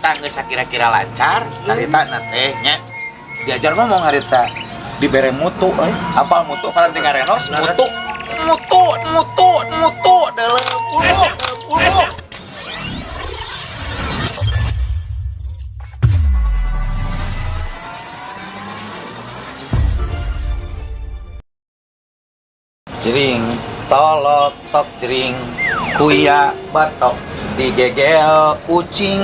harita geus kira-kira lancar carita na teh nya diajar ngomong harita dibere mutu apal mutu kana tinggal renos mutu dalam bulu jering tolok tok jering kuya batok digegel kucing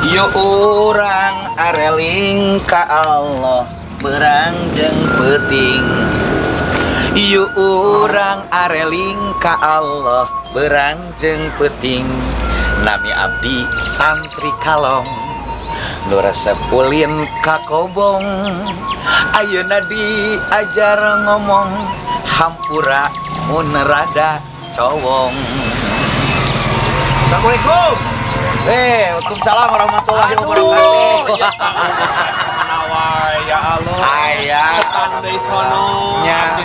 yuk urang areling ka Allah berangjeng peting yuk urang areling ka Allah berangjeng peting nami abdi santri kalong nu resep ulin ka kobong ayeuna diajar ngomong hampura mun rada cowong. Assalamualaikum. Waalaikumsalam warahmatullahi wabarakatuh. Ya Allah. Ayah. Pandai sono. Ya,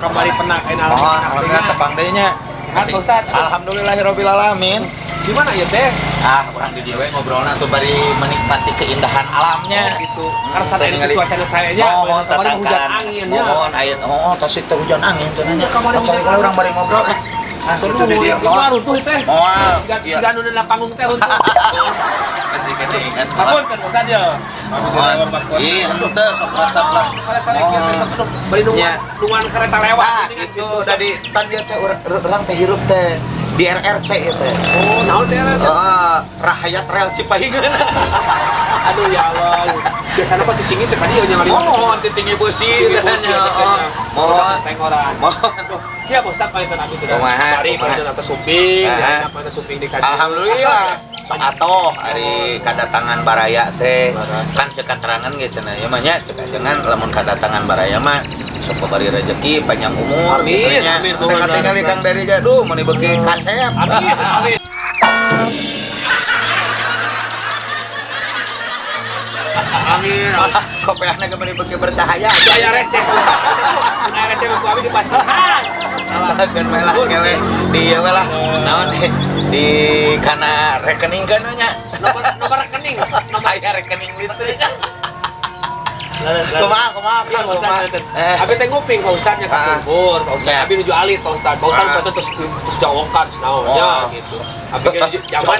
kembali pernah kenal. Alhamdulillah tepang deui nya. Alhamdulillahirabbil alamin. Gimana ya teh? Urang di dieu we ngobrolna tuh bari menikmati keindahan alamnya. Gitu. Karena sadar itu cuacanya saya nya. Kemarin hujan angin ya. Mohon aya tos itu hujan angin cenanya. Cari kalau urang bari ngobrol. Itu di dia. Itu runtuh teh. Moal. Siga nu na panggung teh runtuh. Masih kene kan. Hapunten Ustaz ya. Ih, henteu sok resep lah. Bari nungan kereta lewat. Itu dari pan dia teh urang teh hirup teh di RRC itu. Oh, naon teh RRC? Rahayat Rel Cipahingeun. Aduh ya Allah. Biasana mah titingnya teh kadieu nya ngaliwat. Oh, titingnya beusi tanya. Mohon tengoran. Iya, Ustaz palinten abi teh. Mari palinten atas suping, apa suping di kaji. Alhamdulillah. Sok atoh ari kadatangan baraya teh. Kan ceuk katerangan ge cenah ieu mah nya ceuk ajengan lamun kadatangan baraya mah sok bari rezeki panjang umur. Amin, amin. Tinggal Kang dari gaduh meuni beuki kasep. Amin, amin. Amin. Kopiahna ge meuni beuki bercahaya. Aya receh. Aya receh ku abi dipasihan. Kan melah gawe di ieu lah. Naon di kana rekening kana nya. Nomor rekening, nomor aya rekening listrik. Kumaha. Abi teh nguping Pak Ustaz nya ka Bogor, Pak Ustaz. Abi nuju alit Pak Ustaz. Pak Ustaz terus jawokan naonnya gitu. Abi ge zaman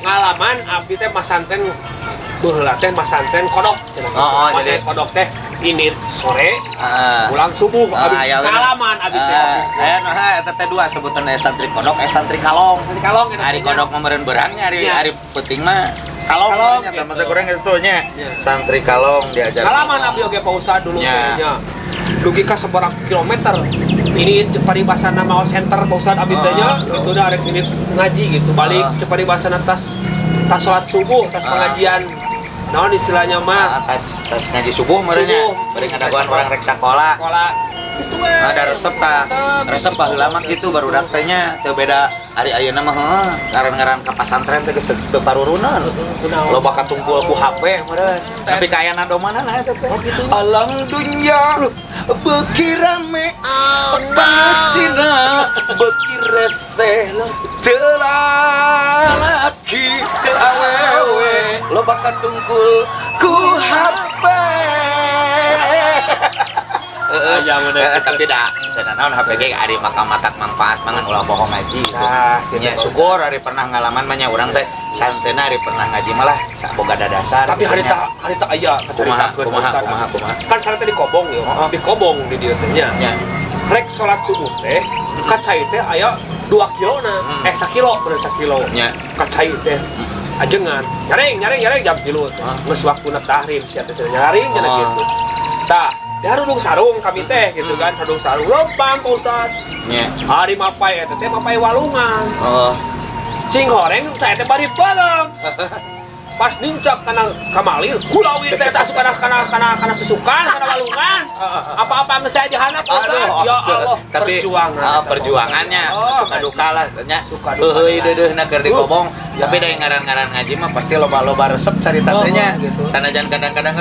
ngalaman abi teh masantren baheula teh masantren kodok cenah. Jadi kodok teh ini sore pulang subuh abi ngalaman abi teh. Aya eta teh dua sebutan santri kodok santri kalong. Santri kalong Ari kodok mah meureun beurangnya ari penting mah kalong nya teh kurang itu nya. Santri kalong diajar. Ngalaman abi oge Pak Ustaz dulu nya. Dugi ka seberapa kilometer. Ini Ceparibasana Mall Center Pak Ustaz abi teh nya itu udah arek ini ngaji gitu. Balik Ceparibasana tas salat subuh, tas pengajian. Naon istilahnya mah tas ngaji subuh merenya bari ngadaguan orang rek sakola itu we ada resep tah resep baheula mah kitu barudak teh nya teu beda ari ayeuna mah ngaran-ngaran ka pasantren teh geus teu parurunan loba katumpul ku HP meureun tapi ka ayana domanan eta teh alam dunya beuki rame pasina beuki rese teu lalaki teu awewe loba katungkul ku HP. Tapi dah, cenah naon HP ge ari matak manfaat mangan ulah bohong ngaji gitu. Nya syukur ari pernah ngalaman mah nya urang teh santeuna ari pernah ngaji malah saboga dasar. Tapi harita aya kumaha. Kan sareng di Kobong yo. Di Kobong di dieu teh nya. Rek salat subuh teh kacai teh aya 2 kilona. 1 kilo bener 1 kilo. Nya kacai teh ajengan. Nyaring jam 3 teh. Geus waktuna tahrim sia teh nyaring cenah kitu. Tah dia duduk sarung kami teh gitu kan sarung lempang Pak Ustaz. Nya. Hari mapai eta teh mapai walungan. Cing horeng saya teh bari bareng. Pas nincak kana kamalir, kulawi teh asup kana susukan, kana walungan. Apa-apa geus saya dihandap Ustaz. Ya Allah, tapi perjuangannya suka duka lah nya. Heuheuy deudeuhna keur di Kobong. Tapi da ngaran-ngaran ngaji mah pasti loba resep carita teh nya. Sanajan kadang-kadang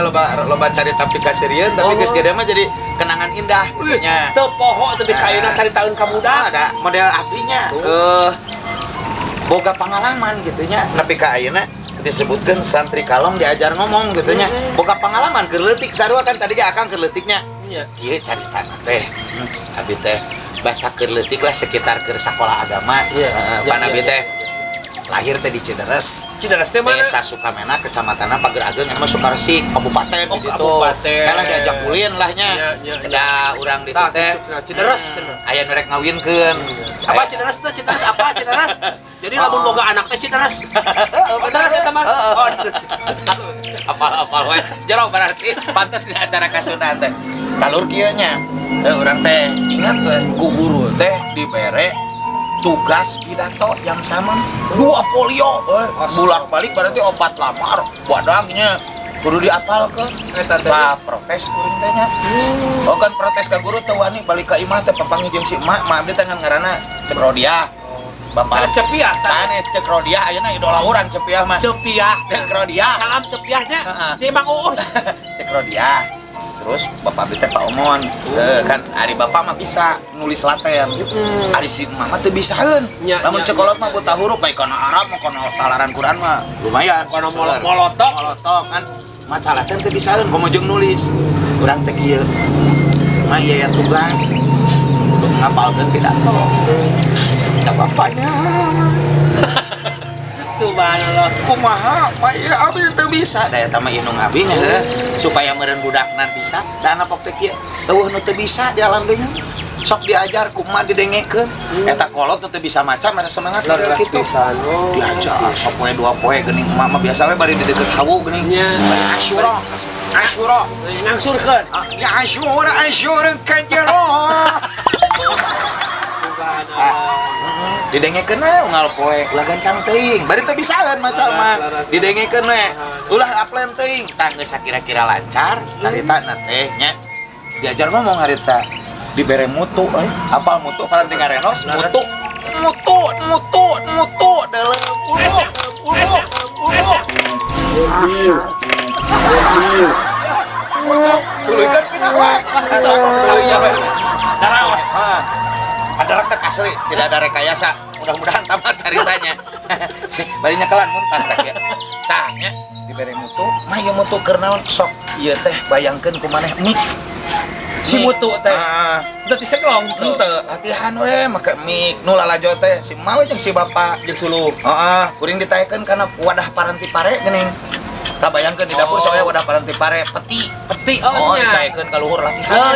loba carita pikasirieun tapi geus gede mah jadi kenangan indah nya. Teu poho teu kayeuna caritaeun ka muda. Ada model abdinya. boga pengalaman gitunya nepi ka ayeuna disebutkan santri kalong diajar ngomong gitunya boga pengalaman keur leutik sarua kan tadi ge akang keur leutiknya Iya. ieu carita teh abi teh basa keur leutik lah sekitar keur sakola agama pan abi teh lahir teh di Cideres teh mana? Desa Sukamena, Kecamatan Pager Ageng, nama Sukarsik, Kabupaten gitu. Kabupaten. Kalah diajak ulin lahnya. Ada urang di teh. Cideres. Aya nu rek ngawinkeun. Apa Cideres teh? Cideres apa Cideres? Jadi lamun boga anak teh Cideres. Cideres ya teman. Oh. Apal we. Jero berarti pantes di acara kasunan teh. Kalur kieu nya. Urang teh ingat ku guru teh dibere tugas pidato yang sama 2 polio bulak-balik berarti 4 lamar badangnya kudu diapalkeun eta protes kuring teh nya oh kan protes ka guru teh wani balik ka imah teh papanggih jeung si emak abdi teh ngaranna Cek Rodia Bapak Cepiah sanes Cek Rodia ayeuna idola urang Cepiah mah Cek Rodia salam Cepiahnya di Mang Uus Cek Rodia terus bapak teh Pak Omon kan ari bapak mah bisa nulis laten ari si mama teu bisaeun lamun cekolot mah buta huruf baik kana Arab mah kana talaran Quran mah lumayan kana molotok kan maca laten teu bisaeun komo jeung nulis urang teh kieu mah ieu tugas kudu ngapalkeun pidato ka bapaknya subhanallah kumaha mah ieu abi teu bisa da eta mah indung abi nya supaya meureun budakna bisa da anak teh kieu eueuh nu teu bisa di alam dunya sok diajar kumaha didengekeun eta kolot teu bisa maca mere semangat kitu diajar sok poe 2 poe geuning emak mah biasa we bari di deukeut hawu geuning bari asyura ngangsurkeun ya asyura kan jero didengekeun we unggal poe ulah gancang teuing bari teu bisaeun maca mah didengekeun we ulah aplen teuing tah geus kira-kira lancar caritana teh nya diajar ngomong harita dibere mutu apal mutu paranti ngarenos mutu dalam tuluykeun pina we daraos adalah tek asli, tidak ada rekayasa. Mudah-mudahan tamat ceritanya. Bari nyekelan muntah tah ya. Tahnya dibere mutu, mah ieu mutu keur naon sok ieu teh bayangkeun ku maneh mik. Si mutu teh. Teu diseglong teu latihan we make mik nu lalajo teh si emak we jeung si bapa jeung suluk. Heeh, kuring ditaekeun kana wadah paranti pare geuning. Tak bayangkeun di dapur soalnya wadah paranti pare peti ditaekeun ka luhur latihan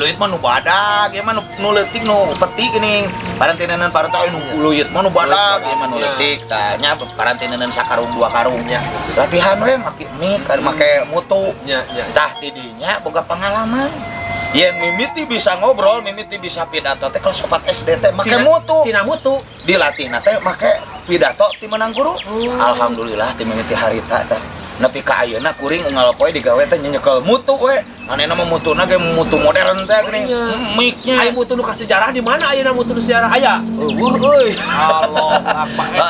leuit mah nu badag ieu mah nu leutik nu peti geuning paranti neuneun paranti nu leuit mah nu badag ieu mah nu leutik tah nya paranti neuneun sakarung 2 karung nya latihan we make mik make mutu tah tidinya boga pengalaman yen mimiti bisa ngobrol mimiti bisa pidato teh kelas 4 SD teh make mutu tina mutu dilatihna teh make pidato ti menang guru alhamdulillah ti mimiti harita teh nepi ka ayeuna kuring unggal poe digawe teh nyekel mutu we manehna mah mutuna ge mutu modern teh geuning miknya aya mutu nu ka sejarah di mana ayeuna mutu nu sejarah aya euy Allah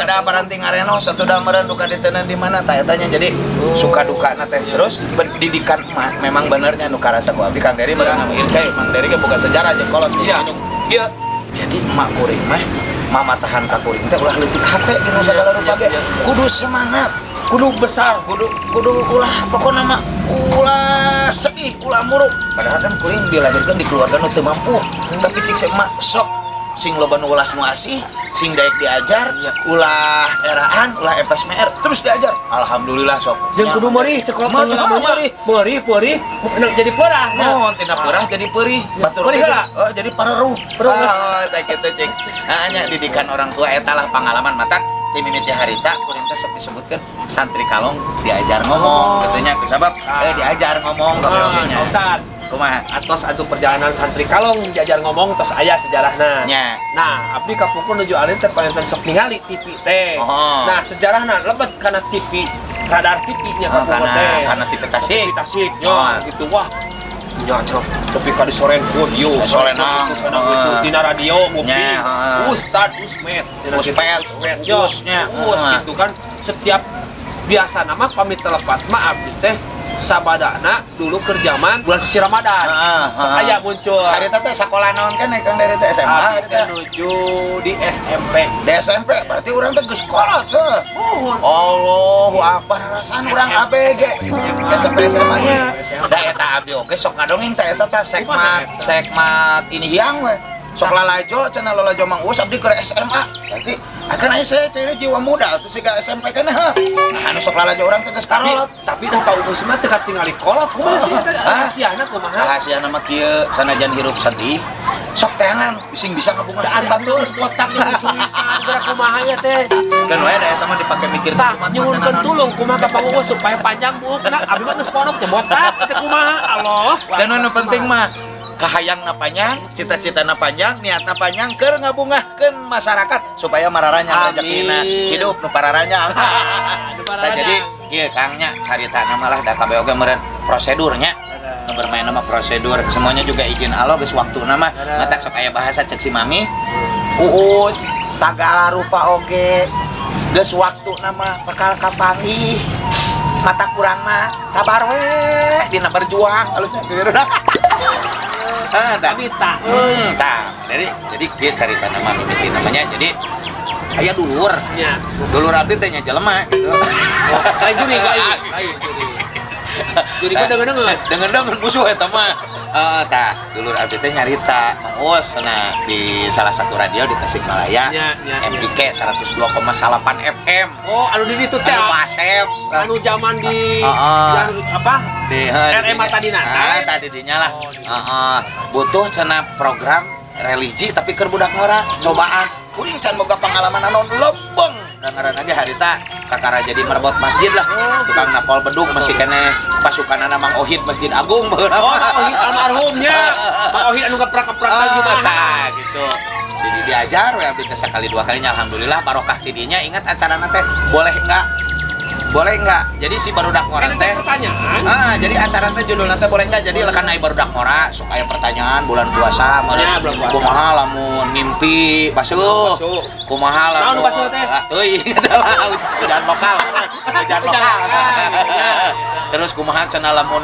ada paranti ngarenos atuh da meureun duka diteuneun di mana tah eta nya jadi suka dukana teh terus pendidikan mah memang benernya nu karasa ku abdi Kang Dery beurang ngir teh Mang Dery ge boga sejarah jeung kolot ieu jadi emak kuring mah mama tahan ka kuring teh ulah leutik hate dina sagala rupa ge kudu semangat kudu besar kudu ulah pokona mah ulah sedih ulah muruk padahal kan kuring dilahirkan di keluarga nu teu mampu tapi cik emak sok sing loba nu ulas nu asih sing daek diajar ulah eraan ulah FSMR terus diajar alhamdulillah sok jeung kudu meurih cek meurih jadi peurah mohon tina peurah jadi peurih batur jadi pareruh tah kitu cik nya didikan orang tua eta lah pengalaman matak ti mimiti harita kuring teh sok disebutkeun santri kalong diajar ngomong katanya kusabab diajar ngomong kabeh Ustaz kumaha atos atuh perjalanan santri kalong diajar ngomong tos aya sejarahna nya nah abdi kapungkur nuju alin teh palinten sok ningali TV teh nah sejarahna lebet kana TV radar TV nya kapungkur teh kana TV Tasik gitu wah nyacok tapi ka di soren radio sorenang dina radio mungkin Ustad Usmed Usnya gitu kan setiap biasa nama pamit telepat mah abdi teh sabadana dulu kerjaman bulan suci Ramadan. Aya muncul. Hari teh sekolah naon kan Kang dari teh SMA kita menuju di SMP. Di SMP berarti urang teh geus sekolah teh. Allahu Akbar rasan urang ABG. SMP SMA nya. Da eta abdi oge sok ngadongeng teh eta teh sekmat ini hiang we. Sok lalajo cenah lalajo Mang Uus abdi keur SMA. Berarti akan aya saya ciri jiwa muda tuh siga SMP kana heuh. Nah anu sok lalajo urang teh geus karolot. Tapi dah Pak Uus mah teu tingali kolot. Kumaha sih eta rahasiana kumaha? Rahasiana mah kieu sanajan hirup sedih. Sok teangan bising bisa ngabungan batur botak di musuhisan gerak kumaha ya teh. Kan wae da eta mah dipake mikir tah nyuhunkeun tulung kumaha ka Pak Uus supaya panjang buukna. Abi mah geus ponok teh botak teh kumaha Allah. Kan anu penting mah kahayangna panjang, cita-citana panjang, niatna panjang keur ngabungahkeun masyarakat supaya mararanya rezekina hidup nu pararanya. Jadi kieu Kang nya caritana malah da kabeh oge meureun prosedurnya. Bermain nama prosedur semuanya juga izin Allah geus waktuna mah matak sok aya bahasa cek si Mami. Uus sagala rupa oge geus waktuna mah perkara kapanggih. Mata kurang mah sabar we dina berjuang halusnya geureuh. Minta. Jadi dia cerita nama mimiti namanya. Jadi aya dulur. Ya. Dulur abdi teh nya jelema gitu. Lain juri lain juri. Juri mah deungeun musuh eta mah. Dulur abdi teh nyarita Mang Uus di salah satu radio di Tasikmalaya. MPK 102,8 FM. Oh, anu di ditu teh. Pasep. Anu zaman di apa? Di RM Tadina. Tadi dinya lah. Butuh cenah program religi tapi keur budak ngora cobaan. Kuring can boga pengalaman anu lembeng. Dengaran aja harita kakara jadi merebot masjid lah. Tukang napol bedug masih kene pasukanana Mang Ohid Masjid Agung. Oh, Ohid almarhumnya. Mang Ohid anu keprak-keprak gimana gitu. Jadi diajar we abdi teh sakali dua kalinya alhamdulillah barokah tidinya. Ingat acarana teh boleh enggak? Boleh enggak? Jadi si barudak ngora teh pertanyaan. Jadi acara teh judulna teh boleh enggak? Jadi lekan ai barudak ngora sok aya pertanyaan bulan puasa meureun kumaha lamun mimpi basuh. Kumaha lamun basuh teh? Teuing hujan lokal. Terus kumaha cenah lamun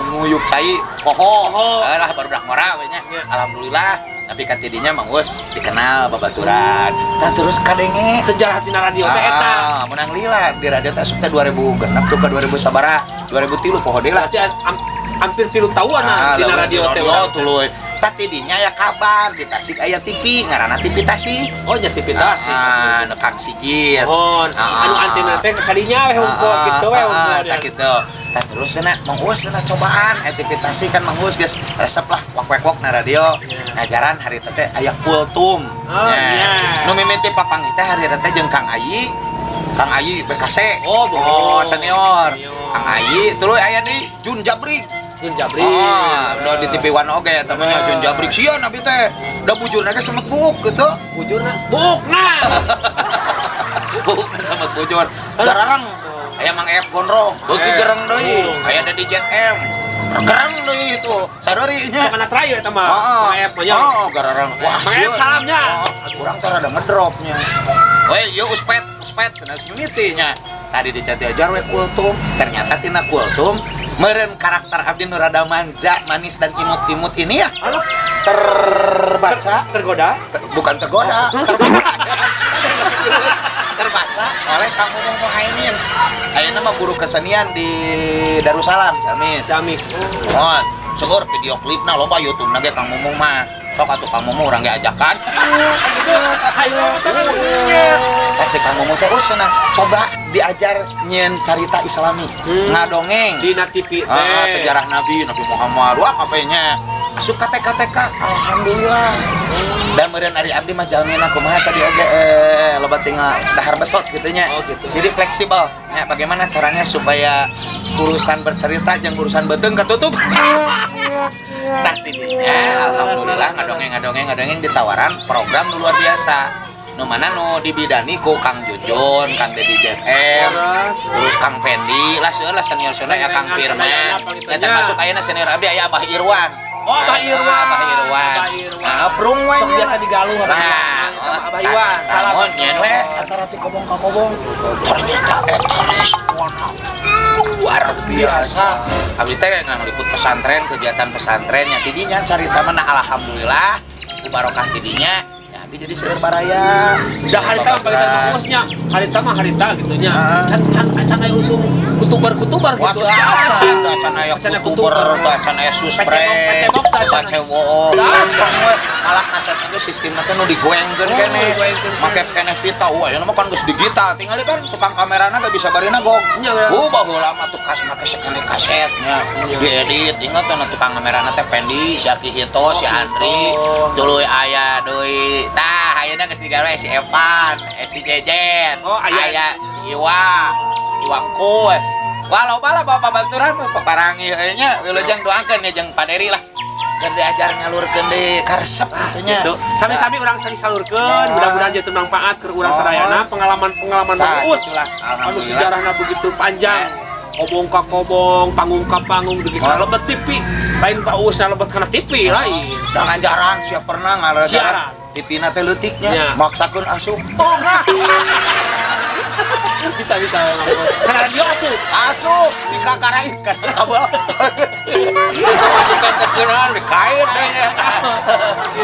nguyuk cai poho. Lah barudak ngora we nya. Alhamdulillah tapi katidinya Mang Uus dikenal babaturan. Tah terus kadenge sejarah tina radio teh eta. Menang lila di radio teh teh 2000 genep tuh ke 2000 sabaraha 2003 poho deui lah. Hampir 3 tahunan tina radio teh. Tuluy. Tatidinya ya kabar di Tasik aya TV ngaranna TV Tasik. Oh nya TV Tasik. Nu Kang Sigit. Oh, anu antena teh kadinya we hungkul gitu we hungkul. Tah kitu. Tah terus cenah Mang Uus cenah cobaan TV Tasik kan Mang Uus geus resep lah wak-wak na radio. Ngajaran hari teh aya kultum. Nu mimiti papanggih teh hari teh jeung Kang Ayi BKC. Oh, senior. Kang Ayi tuluy aya di Jun Jabrik. Udah di TV One oge ya temennya Jun Jabrik. Sieun abi teh. Da bujurna ge semet buk gitu. Bujurna bukna. Bukna semet bujur. Gararang aya Mang F Gondrong. Beuki gereng deui. Aya da di ZM. Gereng deui itu. Sadari nya. Kana trayo eta mah. Mang F mah. Gararang. Wah, Mang F salamnya. Urang teh rada ngedropnya. Weh, yuk uspet kena mimitinya. Tadi dicati ajar we kultum. Ternyata tina kultum meureun karakter abdi nu rada manja, manis dan imut-imut ini ya. Tergoda? Bukan tergoda. Terbaca oleh Kang Mumung Muhaimin. Ayeuna mah guru kesenian di Darussalam, Jamis. Mohon, seueur video klipna loba YouTube na ge Kang Mumung mah. Sok atuh Kang Mumung urang ge ajakan. Hayu Cek Kang Mumung teh cenah coba diajar nyen carita Islami. Ngadongeng dina TV sejarah Nabi Muhammad. Wah kapenya asup ka TK. Alhamdulillah. Dan meureun ari abdi mah jalmina kumaha tadi oge loba tinggal dahar besot gitu nya. Oh, gitu. Jadi fleksibel. Ya, bagaimana caranya supaya urusan bercerita jeung urusan beuteung katutup. Tah tidinya alhamdulillah ngadongeng ditawaran program luar biasa. Nu mana nu dibidani ku Kang Jujun, Kang Dedi JM, terus Kang Pendi, lah seueur lah senior-senior ya Kang Firman. Ya termasuk ayeuna senior abdi aya Abah Irwan. Oh, Abah Irwan. Prung we nya. Biasa digaluh Abah Irwan. Salam nyen we acara ti kobong ka kobong. Ternyata eta responna luar biasa. Abdi teh ngaliput pesantren, kegiatan pesantrennya tidinya carita mana alhamdulillah ku barokah tidinya. Ya abdi jadi seueur baraya. Dah harita mah pagita bagusnya. Harita mah harita gitunya. Can aya usum kutubar-kutubar gitu. Can aya kutuber, can aya suspre, pacewok. Malah kaset ge sistemna teh nu digoengkeun keneh. Make keneh pita. Wah, aya mah kan geus digital. Tinggal kan tukang kamerana gak bisa barina gog. Baheula mah tuh kas make sekene kasetnya. Diedit ingat teh tukang kamerana teh Pendi, si Aki Hito, si Andri, dulu aya deui. Tah, ayeuna geus digawe si Evan, si Jejen. Aya si Iwang Kus. Walau bala bapak baturan paparangi nya wilujeng doakeun ya jeung Paderi lah. Keur diajar nyalurkeun deui karesep atunya. Gitu. Sami-sami urang sari salurkeun, mudah-mudahan jadi manfaat keur urang sadayana pengalaman-pengalaman bagus. Anu sejarahna begitu panjang. Kobong ka kobong, panggung ka panggung begitu. Lebet TV, lain pausna lebet kana TV lain. Da ngajaran siap pernah ngarajaran. TV-na teh leutiknya maksakeun asup. Bisa karena radio asup dikakarain kan kabel bukan terkenal dikait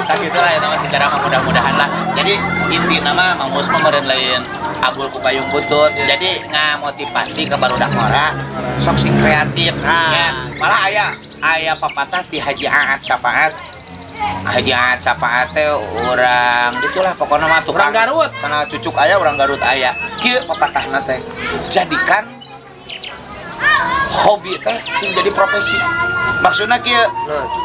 tak gitulah ya nama sejarah mudah-mudahan lah jadi inti nama Mang Mus meureun lain agul ku payung butut jadi ngamotivasi ke barudak ngora sok sing kreatif ya malah aya papatah ti Haji Aat Syafaat Haji Aat Syafaat teh urang gitulah pokoknya mah tukang Garut sana cucuk aya urang Garut aya kieu pepatahna teh jadikan hobi teh sing jadi profesi maksudna kieu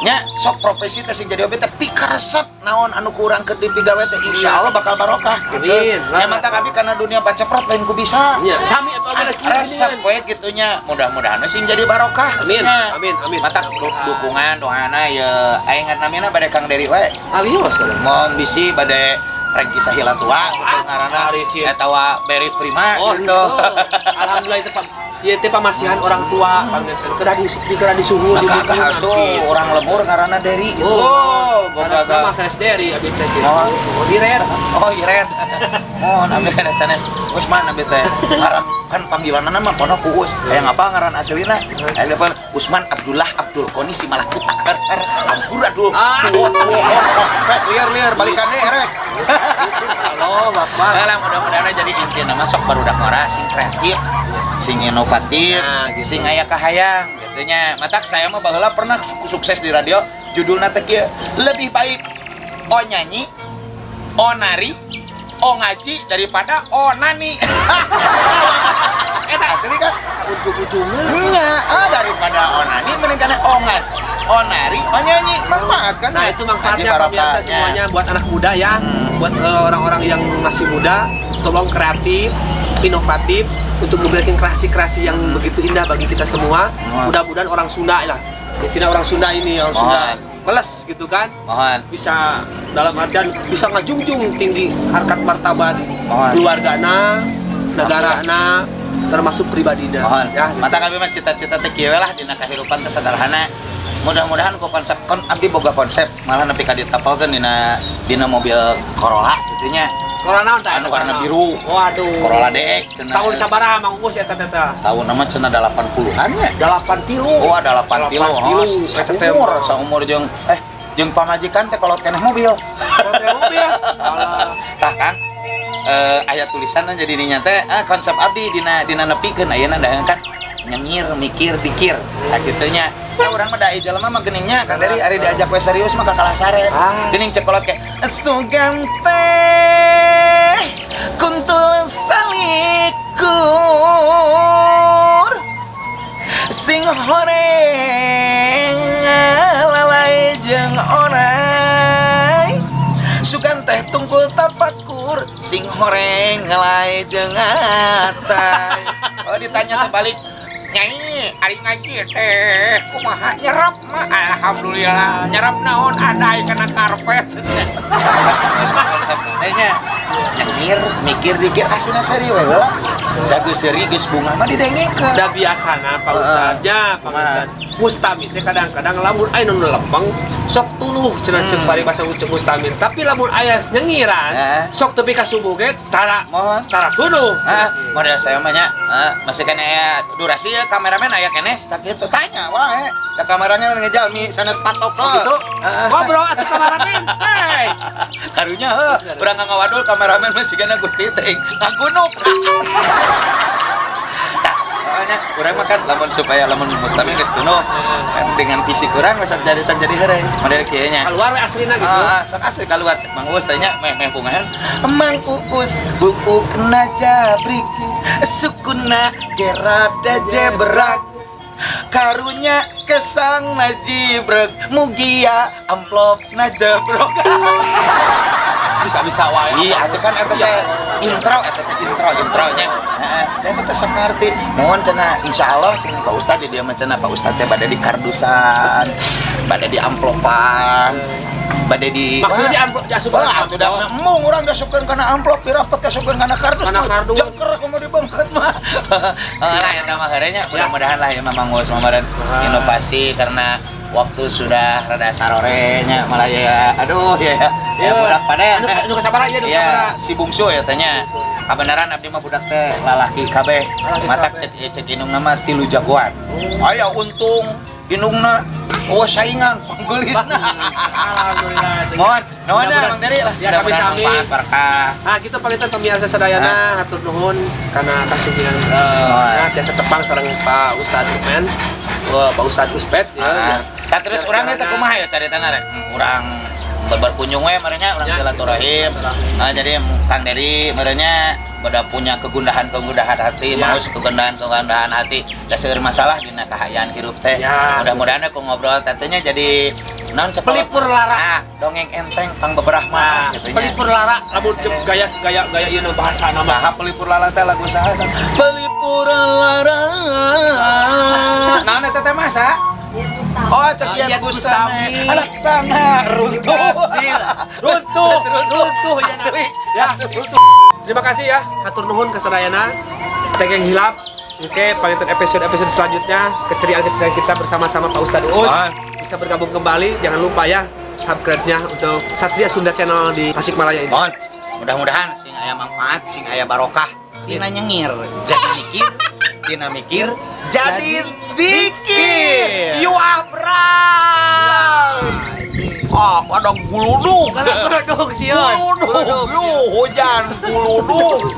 nya sok profesi teh sing jadi hobi tapi karesep naon anu kurang keur dipigawe teh insyaallah bakal barokah gitu nya mantap abi kana dunia baceprot lain ku bisa nya sami eta oge resep we gitunya mudah-mudahan sing jadi barokah amin mantap dukungan doana ya aing ngamina bade Kang Deri we awios mohon bisi bade Rengki Sahila tua gitu ngaranna eta wa Beri Prima gitu alhamdulillah itu Pak ieu teh pamasihan orang tua keur disuhun gagah tuh orang lembur ngaranna Deri sanes nama sanes Deri abi teh Iren Iren mohon abdi kana sanes Usman abdi teh ngaran kan panggilanna mah pono ku Us aya ngapa ngaran aslina aya pun Usman Abdullah Abdul Koni si malah ketak ampuradul liar balikan deh rek halo bapak lah mudah-mudahan jadi inti nama sok barudak ngora sing kreatif sing inovatif sing aya kahayang gitunya matak saya mah baheula pernah sukses di radio judulna teh kieu lebih baik o nyanyi o nari o ngaji daripada o nani eta asli kan ujung-ujungnya daripada o nani mending kana o ngaji o nari o nyanyi manfaat kan nah itu manfaatnya pemirsa semuanya buat anak muda ya buat orang-orang yang masih muda tolong kreatif inovatif untuk memberikan kreasi-kreasi yang begitu indah bagi kita semua. Mudah-mudahan orang Sunda lah, tidak orang Sunda ini orang Sunda meles gitu kan, bisa dalam artian bisa ngajungjung tinggi harkat martabat keluargana, negarana, termasuk pribadina. Ya, mata kami mah cita-cita teh kieu lah dina kahirupan teh sederhana. Mudah-mudahan ku konsep abdi boga konsep malah nepi ka ditapelkeun dina mobil Corolla gitu nya. Corolla naon tah? Anu warna biru. Waduh. Corolla DX cenah. Tahun sabaraha Mang Uus eta teh? Tahun nama cenah 80-an nya. 83. Oh, 83. Saumur jeung pamajikan teh kolot keneh mobil. Kolot mobil. Alah. Tah Kang. Aya tulisanna jadi dinya teh konsep abdi dina nepikeun ayeuna daheung kan nyengir mikir dikir nah gitunya urang mah da jelema mah geningnya kan dari ari diajak we serius mah kalah sare gening cekolot kayak sugam teh kuntul salikur sing horeng lalai jeung orai sugan teh tungkul tapakur sing horeng lalai jeung acai ditanya terbalik nyai ari ngaji teh kumaha nyerap mah alhamdulillah nyerap naon ada kana karpet konsepnya nyengir mikir dikir asina seri we heula da geus seri geus bunga mah didengekeun da biasana Pak Ustadnya panganten mustami teh kadang-kadang lamun aya nu lempeng sok tuluh cenah ceuk paribasa ucap mustamin tapi lamun aya nyengiran sok tepi ka subuh ge tara tuluh model saya mah nya masih kan aya durasi ya kameramen aya keneh tak kitu tanya wae da kameranya ngejalmi sanes patok gitu ngobrol atuh kameramen hei karunya urang ngawadul kameramen masih kana Gusti teh ngagunuk makanya urang mah kan lamun mustami geus tunuh dengan fisik urang sok jadi heureuy model kieu nya keluar we aslina gitu sok asli keluar Mang Uus teh nya meh bungahan Mang Uus buuk kena jabrik sukuna gerada jebrak karunya kesang najibrek mugia amplop najebrok bisa wae iya itu kan eta teh intronya eta teh sakarti mohon cenah insyaallah cenah Pak Ustad dia mah cenah Pak Ustad teh bade di kardusan bade di amplopan bade di maksudnya di amplop asupan atuh da mung urang dasupkeun kana amplop dirapet kasupkeun kana kardus jengker kumaha dibengket mah lah eta mah harenya mudah-mudahan lah ya Mang Uus mamaran inovasi karena waktu sudah rada sarorenya malah ya aduh ya budak paden nu kasabara ieu nu kasabara si bungsu ya tanya kabenaran abdi mah budak teh lalaki kabeh matak cek indungna mah 3 jagoan aya untung indungna saingan panggelisna mohon ya Mang Dery lah ya kami sami berkah nah kita pangitan pemirsa sadayana hatur nuhun kana kasugihan tiasa tepang sareng Pak Ustad Umen Pak Ustad Uspet ya terus urang teh kumaha ya caritana rek urang berkunjung we merenya urang silaturahim jadi Kang Dery merenya bada punya kegundahan hati mau kegundahan hati da seueur masalah dina kahayaan hirup teh mudah-mudahan aku ngobrol tetenya jadi naon cek pelipur lara dongeng enteng pang beberapa gitu pelipur lara lamun gaya ieu nu bahasa nama saha pelipur lara teh lagu saha teh pelipur lara naon eta teh masa oh cekian Gustami anak tanah runtuh ya terima kasih ya hatur nuhun kasadayana tegeng hilap oke pangitan episode selanjutnya keceriaan kita bersama-sama Pak Ustad Uus bisa bergabung kembali jangan lupa ya subscribe-nya untuk Satria Sunda Channel di Tasikmalaya ini mudah-mudahan sing aya manfaat sing aya barokah tina nyengir jadi mikir jadi dikir yuabrang padang guluduk guluduk sieun guluduk hujan guluduk